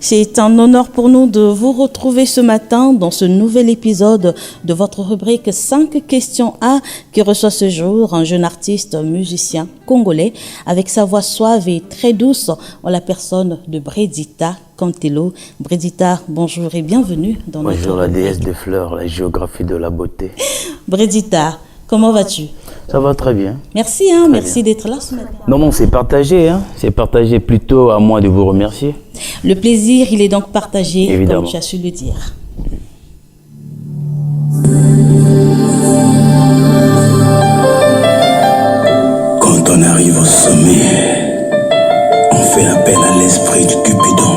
C'est un honneur pour nous de vous retrouver ce matin dans ce nouvel épisode de votre rubrique 5 questions A qui reçoit ce jour un jeune artiste musicien congolais avec sa voix suave et très douce en la personne de Bredita Cantelo. Bredita, bonjour et bienvenue dans notre Bonjour la déesse des fleurs, la géographie de la beauté. Bredita, comment vas-tu? Ça va très bien. Merci, merci d'être là ce matin. Non, c'est partagé, c'est partagé, plutôt à moi de vous remercier. Le plaisir, il est donc partagé, évidemment, comme tu as su le dire. Quand on arrive au sommet, on fait appel à l'esprit du Cupidon.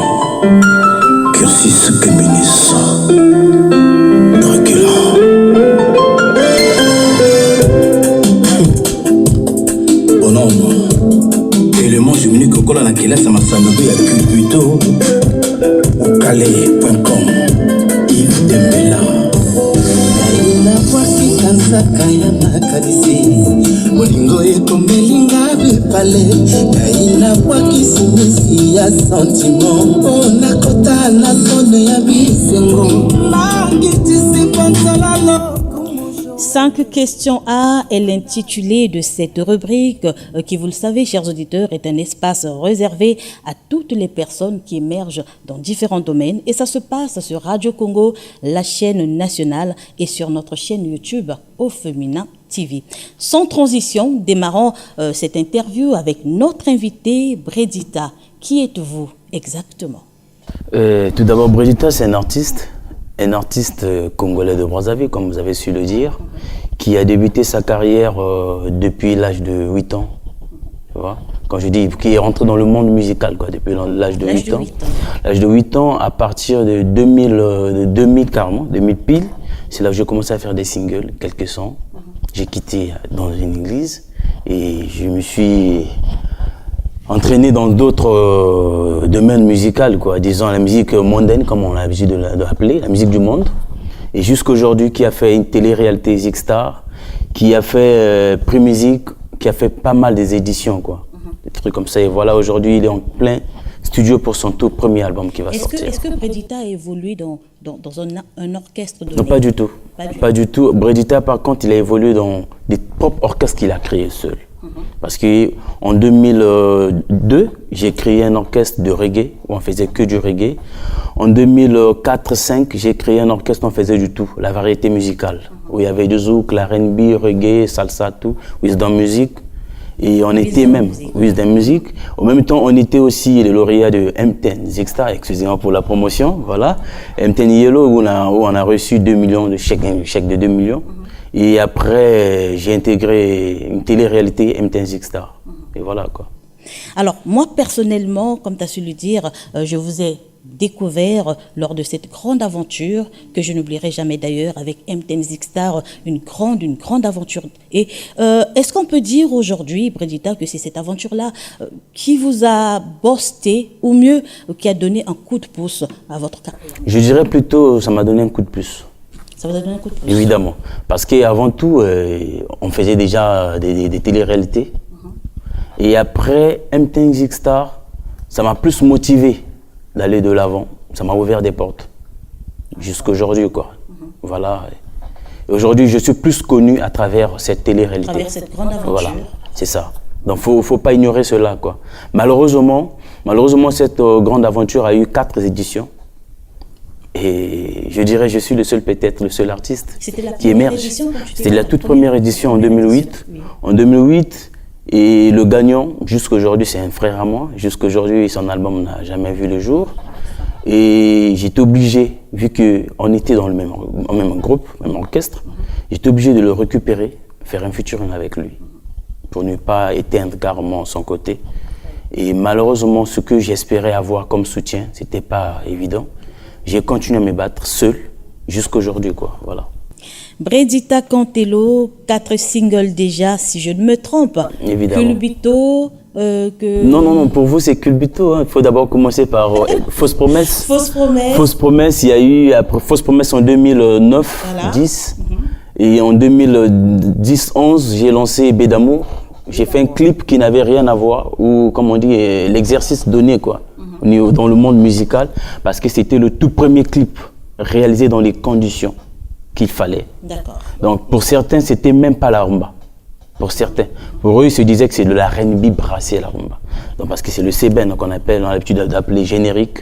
Cursus Communis, Dracula. Élément jumini Kokola na kelasa masanobi ya Cupido ou calais.com Yves Dembela. Kaina kwaki kansaka ya makanisi Molingo ekomelinga bepale Kaina kwaki simisi ya sentiment Ona kota na zone ya bisengo Mangitisi pantalalo. 5 questions A est l'intitulé de cette rubrique qui, vous le savez, chers auditeurs, est un espace réservé à toutes les personnes qui émergent dans différents domaines. Et ça se passe sur Radio Congo, la chaîne nationale, et sur notre chaîne YouTube Au Féminin TV. Sans transition, démarrons cette interview avec notre invité, Bredita. Qui êtes-vous exactement? Tout d'abord, Bredita, c'est un artiste congolais de Brazzaville, comme vous avez su le dire, qui a débuté sa carrière depuis l'âge de 8 ans. Tu vois? Quand je dis qui est rentré dans le monde musical, quoi, depuis l'âge de 8 ans. L'âge de 8 ans, à partir de 2000 carrément, 2000 pile, c'est là que j'ai commencé à faire des singles, quelques sons. J'ai quitté dans une église et je me suis entraîné dans d'autres domaines musicaux, quoi, disons la musique mondaine, comme on a l'habitude de l'appeler, la musique du monde. Et jusqu'aujourd'hui, qui a fait une télé-réalité Zixstar, qui a fait Prix-Musique, qui a fait pas mal des éditions, quoi. Des trucs comme ça. Et voilà, aujourd'hui, il est en plein studio pour son tout premier album qui va sortir. Est-ce que Bredita a évolué dans un orchestre de... Non, pas du tout. Pas du tout. Bredita, par contre, il a évolué dans des propres orchestres qu'il a créés seul. Parce qu'en 2002, j'ai créé un orchestre de reggae où on faisait que du reggae. En 2004-2005, j'ai créé un orchestre où on faisait du tout, la variété musicale, où il y avait du zouk, la R&B, reggae, salsa, tout, wisdom music. Et on était même wisdom music. En même temps, on était aussi les lauréats de M10 Zixstar, excusez-moi pour la promotion, voilà. M10 Yellow où on a reçu 2 millions de chèques, un chèque de 2 millions. Et après, j'ai intégré une télé-réalité M10 Zixstar. Et voilà, quoi. Alors, moi, personnellement, comme tu as su le dire, je vous ai découvert lors de cette grande aventure que je n'oublierai jamais d'ailleurs avec M10 Zixstar, une grande aventure. Et est-ce qu'on peut dire aujourd'hui, Bredita, que c'est cette aventure-là qui vous a boosté, ou mieux, qui a donné un coup de pouce à votre carrière? Je dirais plutôt, ça m'a donné un coup de pouce. Ça vous a donné un coup de pouce? Évidemment. Parce qu'avant tout, on faisait déjà des télé-réalités. Et après, M10 Zixstar, ça m'a plus motivé d'aller de l'avant. Ça m'a ouvert des portes. Jusqu'aujourd'hui, quoi. Voilà. Et aujourd'hui, je suis plus connu à travers cette télé-réalité. À travers cette grande aventure. Voilà, c'est ça. Donc, faut pas ignorer cela, quoi. Malheureusement, cette grande aventure a eu 4 éditions. Et je dirais, je suis peut-être le seul artiste qui émerge. C'était la toute première édition en 2008. Oui. En 2008, et le gagnant, jusqu'aujourd'hui, c'est un frère à moi. Jusqu'aujourd'hui, son album n'a jamais vu le jour. Et j'étais obligé, vu qu'on était dans le même groupe, même orchestre, j'étais obligé de le récupérer, faire un featuring avec lui, pour ne pas éteindre carrément son côté. Et malheureusement, ce que j'espérais avoir comme soutien, c'était pas évident. J'ai continué à me battre seul jusqu'aujourd'hui, quoi. Voilà. Bredita Cantelo, 4 singles déjà, si je ne me trompe. Évidemment. Culbito, Non, pour vous c'est Culbito. Il faut d'abord commencer par Fausse Promesse. Fausse Promesse. Fausse Promesse, il y a eu après Fausse Promesse en 2009, voilà. 10. Et en 2010-11, j'ai lancé Bé d'amour. J'ai fait un clip qui n'avait rien à voir, où, comme on dit, l'exercice donné, quoi. dans le monde musical, parce que c'était le tout premier clip réalisé dans les conditions qu'il fallait. D'accord. Donc pour certains, c'était même pas la rumba. Pour certains. Pour eux, ils se disaient que c'est de la R&B brassée, la rumba. Donc parce que c'est le C-Ben qu'on appelle, on a l'habitude d'appeler générique.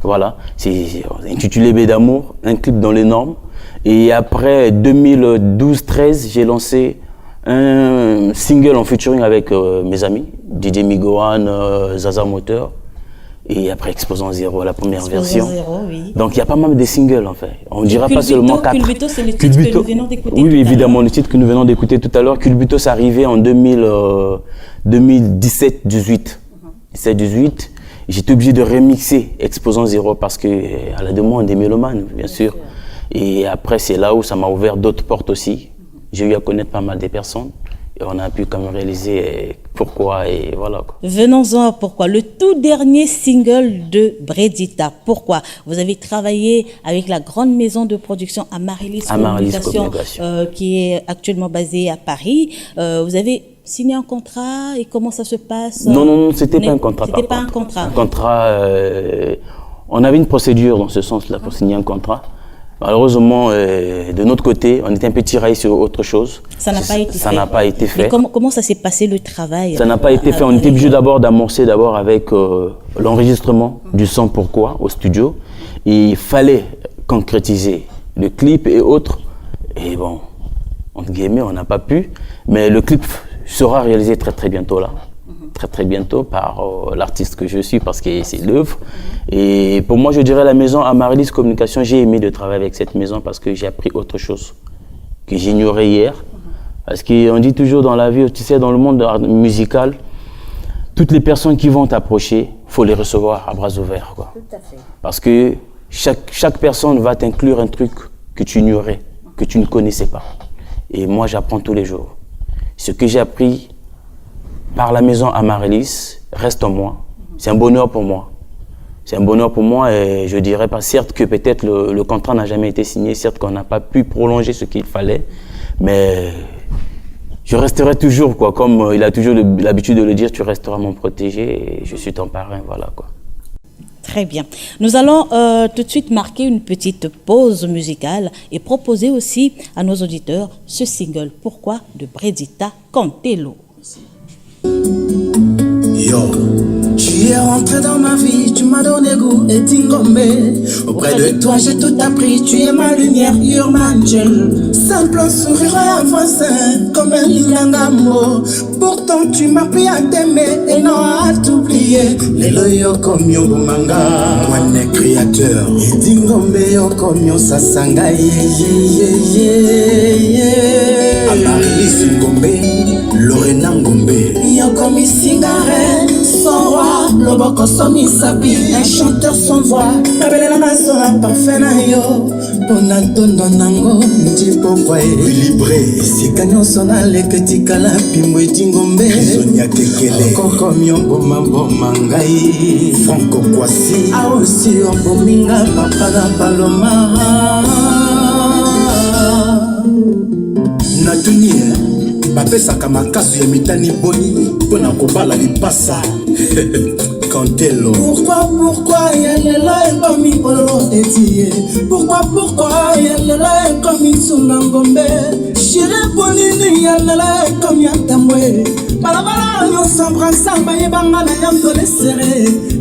Voilà. C'est intitulé B d'amour, un clip dans les normes. Et après 2012-13, j'ai lancé un single en featuring avec mes amis, DJ Migohan, Zaza Moteur. Et après Exposant Zéro, la première version. Zéro, oui. Donc il y a pas mal de singles en fait. On ne dira pas seulement 4. Culbuto, c'est le titre que nous venons d'écouter. Oui, évidemment, le titre que nous venons d'écouter tout à l'heure. Culbuto, c'est arrivé en 2017-18. 17-18. J'étais obligé de remixer Exposant Zéro parce que à la demande des mélomanes, bien sûr. Et après, c'est là où ça m'a ouvert d'autres portes aussi. J'ai eu à connaître pas mal de personnes. Et on a pu quand même réaliser pourquoi et voilà quoi. Venons-en à pourquoi. Le tout dernier single de Bredita. Pourquoi? Vous avez travaillé avec la grande maison de production Amaryllis Communication, qui est actuellement basée à Paris. Vous avez signé un contrat et comment ça se passe? Non, c'était pas un contrat. C'était pas un contrat. Un contrat, on avait une procédure dans ce sens-là pour signer un contrat. Malheureusement, de notre côté, on était un peu tiraillés sur autre chose. Ça n'a pas été fait. Ça n'a pas été fait. Mais comment ça s'est passé le travail? Ça n'a pas été fait. On était obligé d'amorcer avec l'enregistrement du son Pourquoi au studio. Et il fallait concrétiser le clip et autres. Et bon, entre guillemets, on n'a pas pu. Mais le clip sera réalisé très très bientôt là. Très bientôt par l'artiste que je suis parce que c'est l'œuvre. Et pour moi, je dirais la maison Amaryllis Communication, j'ai aimé de travailler avec cette maison parce que j'ai appris autre chose que j'ignorais hier. Parce qu'on dit toujours dans la vie, tu sais, dans le monde musical, toutes les personnes qui vont t'approcher, il faut les recevoir à bras ouverts, quoi. Tout à fait. Parce que chaque personne va t'inclure un truc que tu ignorais, que tu ne connaissais pas. Et moi, j'apprends tous les jours. Ce que j'ai appris par la maison Amaryllis reste en moi. C'est un bonheur pour moi. C'est un bonheur pour moi et je dirais pas, certes que peut-être le contrat n'a jamais été signé, certes qu'on n'a pas pu prolonger ce qu'il fallait, mais je resterai toujours, quoi, comme il a toujours l'habitude de le dire, tu resteras mon protégé et je suis ton parrain, voilà quoi. Très bien. Nous allons tout de suite marquer une petite pause musicale et proposer aussi à nos auditeurs ce single Pourquoi de Bredita Cantelo. Yo, tu es rentré dans ma vie, tu m'as donné goût et tingomé. Auprès de toi j'ai tout appris, tu es ma lumière, you're my angel. Simple sourire et un voisin, comme un lingangambo. Pourtant tu m'as pris à t'aimer et non à t'oublier. Les loyaux comme yo manga, moi n'est créateur. Et tingombe yo comme yo sasanga, Amaryllis Ngombe, Lorena Ngombe. Yo comme Singare, son roi, Loboko Somi Sabi, un chanteur sans voix. Kabelela Masola parfait na yo, Bonatondo Nango, Ndi pourquoi libre. Si Kanyon Sonale Ketikala Pimbo Tingombe, Sonia Kekele, Koko Myongo Mambo Mangai, Franco Kwasi, Aosi Obominga Papa Paloma. Natunie bapesaka makasu ya mitani boni mpona kobala lipasa Cantelo. Pourquoi yalelo ekomi bololo etie? Pourquoi yalelo ekomi sunga ngombe? Chérie bonini yalelo ekomi atambwe. Balabala nyonso bransamba yebanga na yango lesere.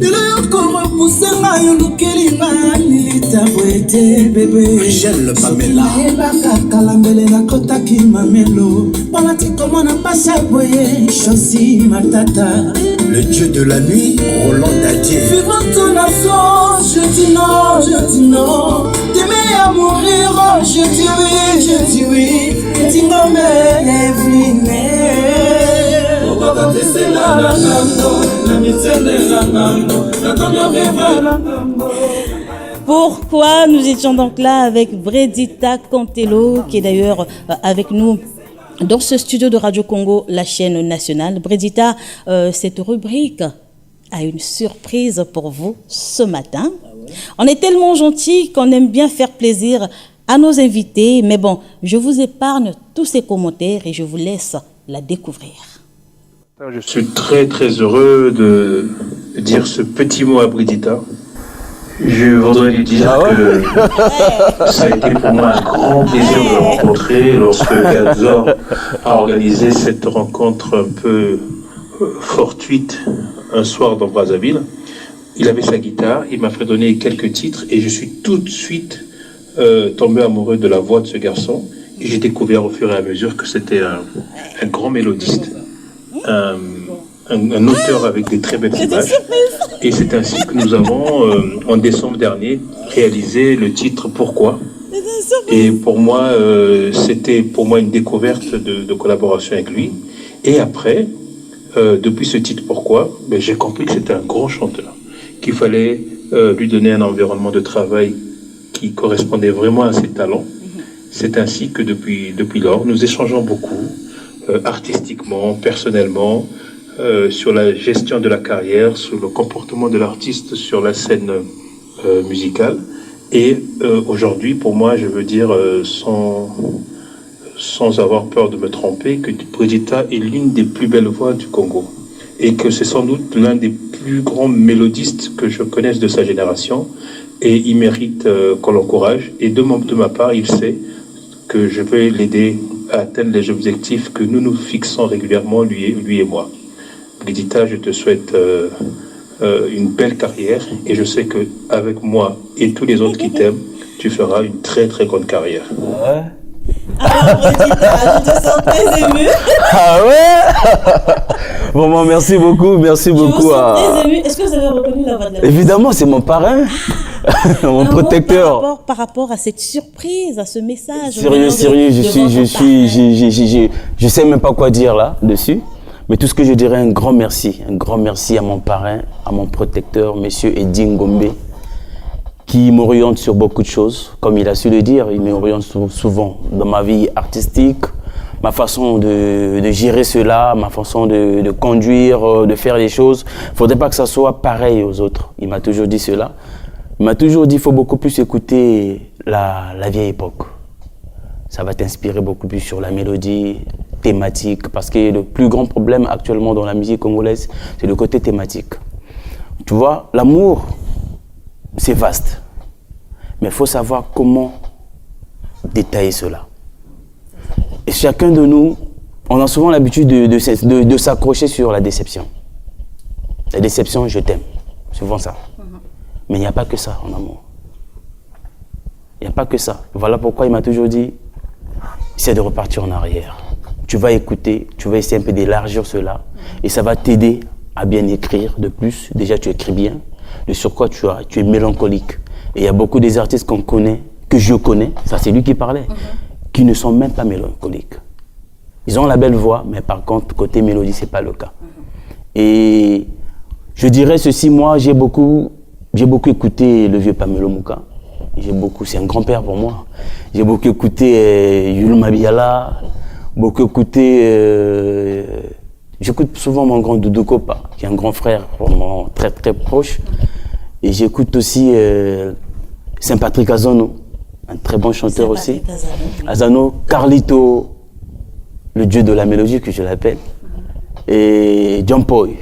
Lelo yoko repousse nga yolukeli nga nilita bwete bébé. Michel Pamela. Ebaka kalambele na kotaki mamelo. Palati komona pasa boye chosi matata. Le dieu de la nuit, Roland Dadier. Vivre ton absence, je dis non. T'aimer à mourir, oh, je dis oui. Tingombe, Evelyne. Pourquoi nous étions donc là avec Bredita Cantelo, qui est d'ailleurs avec nous dans ce studio de Radio Congo, la chaîne nationale. Bredita, cette rubrique a une surprise pour vous ce matin. On est tellement gentils qu'on aime bien faire plaisir à nos invités, mais bon, je vous épargne tous ces commentaires et je vous laisse la découvrir. Je suis très heureux dire ce petit mot à Bridita. Je voudrais lui dire que ça a été pour moi un grand plaisir de le rencontrer lorsque Gadzor a organisé cette rencontre un peu fortuite un soir dans Brazzaville. Il avait sa guitare, il m'a fait donner quelques titres et je suis tout de suite tombé amoureux de la voix de ce garçon. Et j'ai découvert au fur et à mesure que c'était un grand mélodiste, un auteur avec des très belles images. Et c'est ainsi que nous avons, en décembre dernier, réalisé le titre Pourquoi. Et pour moi, c'était pour moi une découverte de collaboration avec lui. Et après, depuis ce titre Pourquoi, j'ai compris que c'était un grand chanteur, qu'il fallait lui donner un environnement de travail qui correspondait vraiment à ses talents. C'est ainsi que depuis lors, nous échangeons beaucoup, artistiquement, personnellement, sur la gestion de la carrière, sur le comportement de l'artiste sur la scène musicale. Et aujourd'hui, pour moi, je veux dire, sans avoir peur de me tromper, que Bridita est l'une des plus belles voix du Congo. Et que c'est sans doute l'un des plus grands mélodistes que je connaisse de sa génération. Et il mérite qu'on l'encourage. Et de ma part, il sait que je vais l'aider à atteindre les objectifs que nous nous fixons régulièrement, lui et moi. Bridita, je te souhaite une belle carrière et je sais qu'avec moi et tous les autres qui t'aiment, tu feras une très très grande carrière. Ouais. Alors Bridita, je te sens très émue. Ah ouais. Vraiment, merci beaucoup. Merci beaucoup. Je vous sens très émue. Est-ce que vous avez reconnu la voix de la Évidemment, c'est mon parrain, mon protecteur. Par rapport à cette surprise, à ce message. Sérieux, je sais même pas quoi dire là dessus. Mais tout ce que je dirais, un grand merci à mon parrain, à mon protecteur, monsieur Eddie Ngombe, qui m'oriente sur beaucoup de choses. Comme il a su le dire, il m'oriente souvent dans ma vie artistique, ma façon de gérer cela, ma façon de conduire, de faire les choses. Il ne faudrait pas que ça soit pareil aux autres. Il m'a toujours dit cela. Il m'a toujours dit qu'il faut beaucoup plus écouter la vieille époque. Ça va t'inspirer beaucoup plus sur la mélodie, thématique, parce que le plus grand problème actuellement dans la musique congolaise, c'est le côté thématique. Tu vois, l'amour, c'est vaste, mais il faut savoir comment détailler cela. Et chacun de nous, on a souvent l'habitude de s'accrocher sur la déception. La déception, je t'aime, souvent ça. Mais il n'y a pas que ça en amour. Il n'y a pas que ça. Voilà pourquoi il m'a toujours dit, c'est de repartir en arrière. Tu vas écouter, tu vas essayer un peu d'élargir cela et ça va t'aider à bien écrire de plus. Déjà, tu écris bien. De sur quoi tu es mélancolique. Et il y a beaucoup des artistes qu'on connaît, que je connais, ça c'est lui qui parlait, qui ne sont même pas mélancoliques. Ils ont la belle voix, mais par contre, côté mélodie, c'est pas le cas. Et je dirais ceci, moi, j'ai beaucoup écouté le vieux Pamelo Mouka. C'est un grand-père pour moi. J'ai beaucoup écouté Yul Mabiala, beaucoup écouté... j'écoute souvent mon grand Doudou Kopa, qui est un grand frère vraiment très très proche. Et j'écoute aussi Saint-Patrick Azano, un très bon chanteur aussi. Azano, Carlito, le dieu de la mélodie que je l'appelle. Et John Poy.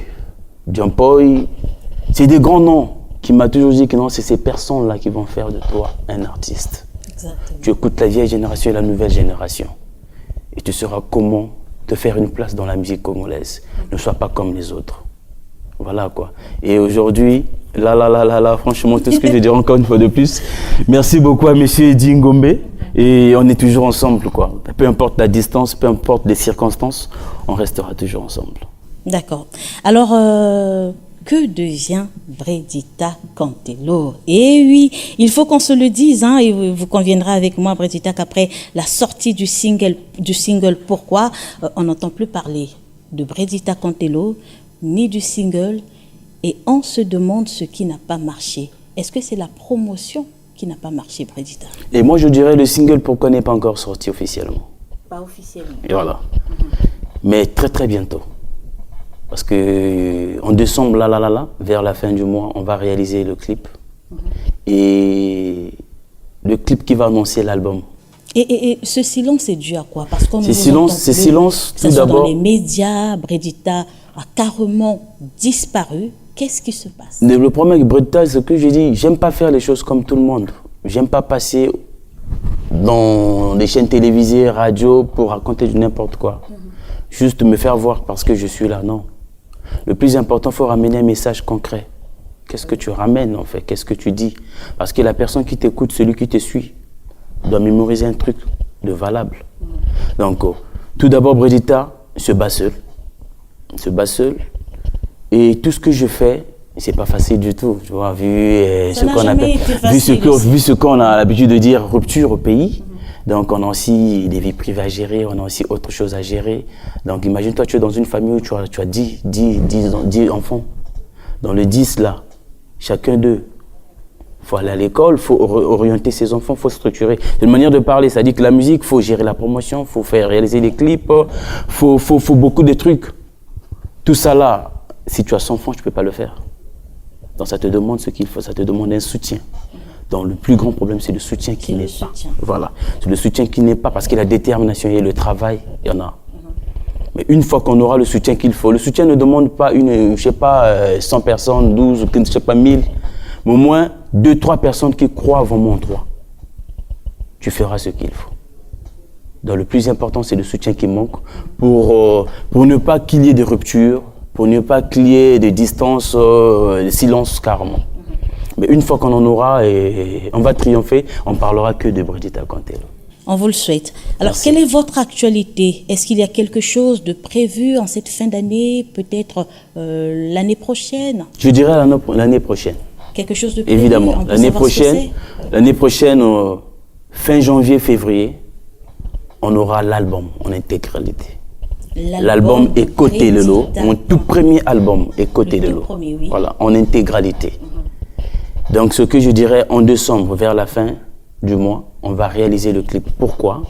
C'est des grands noms qui m'a toujours dit que non, c'est ces personnes-là qui vont faire de toi un artiste. Exactement. Tu écoutes la vieille génération et la nouvelle génération. Et tu sauras comment te faire une place dans la musique congolaise. Ne sois pas comme les autres. Voilà quoi. Et aujourd'hui, là, franchement, tout ce que je dirais encore une fois de plus, merci beaucoup à monsieur Eddie Ngombe. Et on est toujours ensemble quoi. Peu importe la distance, peu importe les circonstances, on restera toujours ensemble. D'accord. Alors, que devient Bridita Cantelo? Et oui, il faut qu'on se le dise, hein, et vous conviendrez avec moi, Bridita, qu'après la sortie du single Pourquoi, on n'entend plus parler de Bridita Cantelo, ni du single, et on se demande ce qui n'a pas marché. Est-ce que c'est la promotion qui n'a pas marché, Bridita? Et moi, je dirais le single Pourquoi n'est pas encore sorti officiellement. Pas officiellement. Et voilà. Mais très très bientôt. Parce qu'en décembre, vers la fin du mois, on va réaliser le clip. Et le clip qui va annoncer l'album. Et ce silence est dû à quoi? Parce qu'on ce silence, tout d'abord. Dans les médias, Bridita a carrément disparu. Qu'est-ce qui se passe? Le problème avec Bredita, c'est que je dis, j'aime pas faire les choses comme tout le monde. J'aime pas passer dans des chaînes télévisées, radio, pour raconter du n'importe quoi. Juste me faire voir parce que je suis là, non. Le plus important, il faut ramener un message concret. Qu'est-ce que tu ramènes en fait? Qu'est-ce que tu dis? Parce que la personne qui t'écoute, celui qui te suit, doit mémoriser un truc de valable. Donc, tout d'abord, Bredita se bat seul. Et tout ce que je fais, c'est pas facile du tout, tu vois, vu ce qu'on a l'habitude de dire rupture au pays. Donc on a aussi des vies privées à gérer, on a aussi autre chose à gérer. Donc imagine-toi, tu es dans une famille où tu as 10 enfants. Dans les 10 là, chacun d'eux, il faut aller à l'école, il faut orienter ses enfants, il faut structurer. C'est une manière de parler, ça dit que la musique, il faut gérer la promotion, il faut faire réaliser des clips, il faut beaucoup de trucs. Tout ça là, si tu as 100 francs, tu ne peux pas le faire. Donc ça te demande ce qu'il faut, ça te demande un soutien. Donc le plus grand problème, c'est le soutien qui n'est pas. Voilà, c'est le soutien qui n'est pas parce que la détermination et le travail, il y en a. Mais une fois qu'on aura le soutien qu'il faut, le soutien ne demande pas 100 personnes, 12, je sais pas 1000, mais au moins 2-3 personnes qui croient vraiment en toi. Tu feras ce qu'il faut. Donc le plus important, c'est le soutien qui manque pour ne pas qu'il y ait de rupture, pour ne pas qu'il y ait de distance, de silence carrément. Mais une fois qu'on en aura et on va triompher, on parlera que de Bredita Cantelo. On vous le souhaite. Alors, Merci. quelle est votre actualité? Est-ce qu'il y a quelque chose de prévu en cette fin d'année, peut-être l'année prochaine? Je dirais l'année prochaine. Quelque chose de prévu? Évidemment, On peut savoir ce que l'année prochaine, fin janvier, février, on aura l'album en intégralité. c'est? L'album est Côté Lelo, Bredita. mon tout premier album est Côté Le tout Lelo. premier, oui. Voilà, en intégralité. Donc ce que je dirais en décembre, vers la fin du mois, on va réaliser le clip. Pourquoi?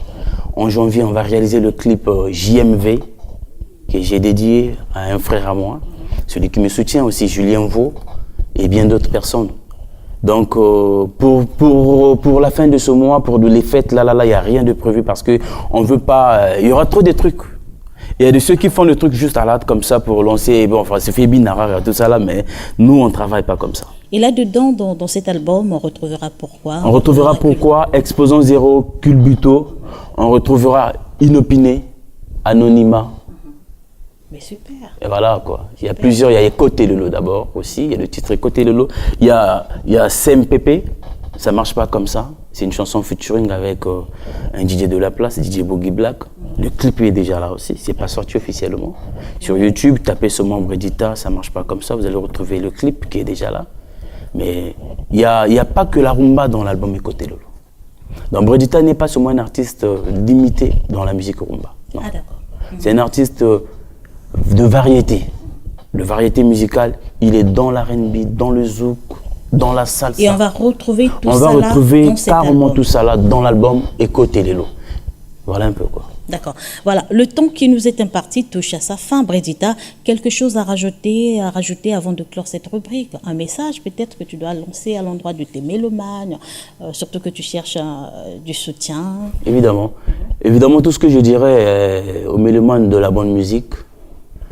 En janvier, on va réaliser le clip JMV, que j'ai dédié à un frère à moi, celui qui me soutient aussi, Julien Vaux, et bien d'autres personnes. Donc pour la fin de ce mois, pour les fêtes, il n'y a rien de prévu parce que on veut pas. Il y aura trop de trucs. Il y a de ceux qui font le truc juste à l'âge comme ça pour lancer. Bon, enfin, c'est fait binara et tout ça là, mais nous on travaille pas comme ça. Et là-dedans, dans cet album, on retrouvera pourquoi? On retrouvera pourquoi, Exposant Zéro, Culbuto. On retrouvera Inopiné, Anonymat. Mais super. Et voilà quoi. Il y a plusieurs, il y a Côté Lelo d'abord aussi. Il y a le titre Côté Lelo. Il y a CMPP, ça marche pas comme ça. C'est une chanson featuring avec un DJ de la place, DJ Boogie Black. Le clip est déjà là aussi, c'est pas sorti officiellement. Sur YouTube, tapez seulement Bredita, ça marche pas comme ça. Vous allez retrouver le clip qui est déjà là. Mais il y a pas que la rumba dans l'album Côté Lelo. Donc Bredita n'est pas seulement un artiste limité dans la musique rumba. Non. Ah d'accord. C'est un artiste de variété. De variété musicale, il est dans l'R&B, dans le zouk, dans la salsa. Et on va retrouver tout on ça va là retrouver dans cet carrément album. tout ça là dans l'album Côté Lelo. Voilà un peu quoi. D'accord. Voilà, le temps qui nous est imparti touche à sa fin. Bredita, quelque chose à rajouter avant de clore cette rubrique? Un message peut-être que tu dois lancer à l'endroit de tes mélomanes, surtout que tu cherches du soutien. Évidemment. Évidemment, tout ce que je dirais aux mélomanes de la bonne musique,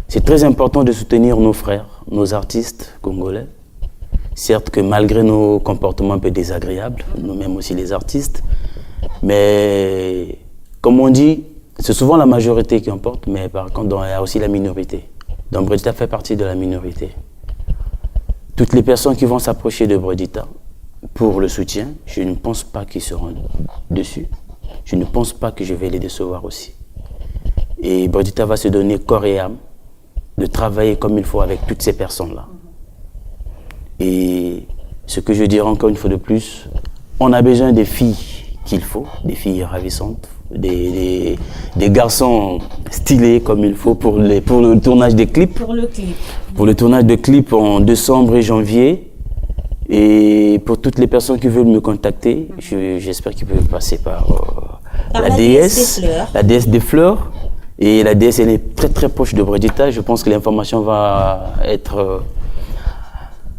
c'est très important de soutenir nos frères, nos artistes congolais. Certes que malgré nos comportements un peu désagréables, nous-mêmes aussi les artistes, mais comme on dit, c'est souvent la majorité qui emporte, mais par contre, il y a aussi la minorité. Donc Bredita fait partie de la minorité. Toutes les personnes qui vont s'approcher de Bredita pour le soutien, je ne pense pas qu'ils seront dessus. Je ne pense pas que je vais les décevoir aussi. Et Bredita va se donner corps et âme de travailler comme il faut avec toutes ces personnes-là. Et ce que je dirais encore une fois de plus, on a besoin des filles qu'il faut, des filles ravissantes, des garçons stylés comme il faut pour le tournage des clips. Pour le clip. Pour le tournage de clips en décembre et janvier. Et pour toutes les personnes qui veulent me contacter, j'espère qu'ils peuvent passer par la déesse, la déesse des fleurs. Et la déesse, elle est très très proche de Bredita. Je pense que l'information va être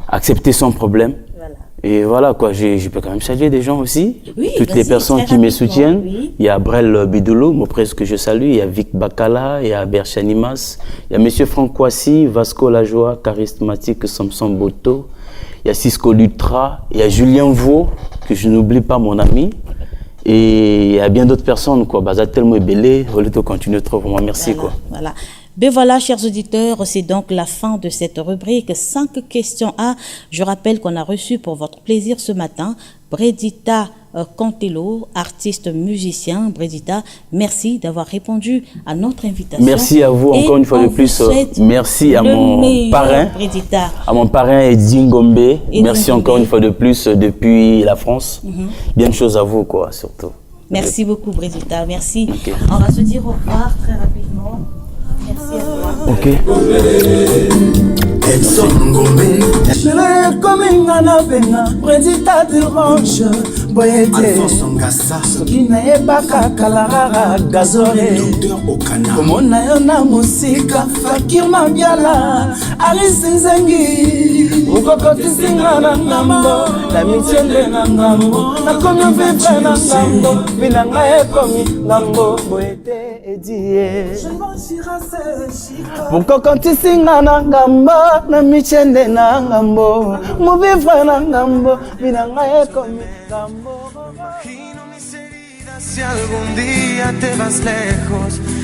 acceptée sans problème. Voilà. Et voilà quoi, je peux quand même saluer des gens aussi. Oui, toutes les personnes qui me soutiennent. Oui. Il y a Brel Bidoulou, mon presse que je salue. Il y a Vic Bakala, il y a Berchanimas. Il y a Monsieur Franck Kwasi, Vasco Lajoie, charismatique Samson Boto. Il y a Cisco Lutra. Il y a Julien Vaux, que je n'oublie pas, mon ami. Et il y a bien d'autres personnes, quoi. Baza tellement belé, on continue trop, vraiment merci, Voilà, quoi. voilà. Ben voilà, chers auditeurs, c'est donc la fin de cette rubrique 5 questions A. Je rappelle qu'on a reçu pour votre plaisir ce matin Bredita Contello, artiste musicien. Bredita, merci d'avoir répondu à notre invitation. Merci à vous encore une fois de plus. Merci à mon parrain, Bredita. À mon parrain Edine Gombe. Merci encore une fois de plus depuis la France. Bien de choses à vous, quoi, surtout. Merci beaucoup, Bredita. Merci. Okay. On va se dire au revoir très rapidement. Merci à toi. Ok. Edson Ngombe Chere kominga na benga Bredita Derange Boyete Alfonso Ngassa Soki na ebaka kalarara gazore Docteur Okana Komona yo na musika Fakir Mabiala Alice Nzengi Ukokotisinga na ngambo Na michele na ngambo Na komi vivre na ngambo Binanga ekomi ngambo Boyete edie Ukokotisinga na ngambo na michende na ngambo muvivre na ngambo binanga ekomi ngambo. Imagino mis heridas si algún día te vas lejos.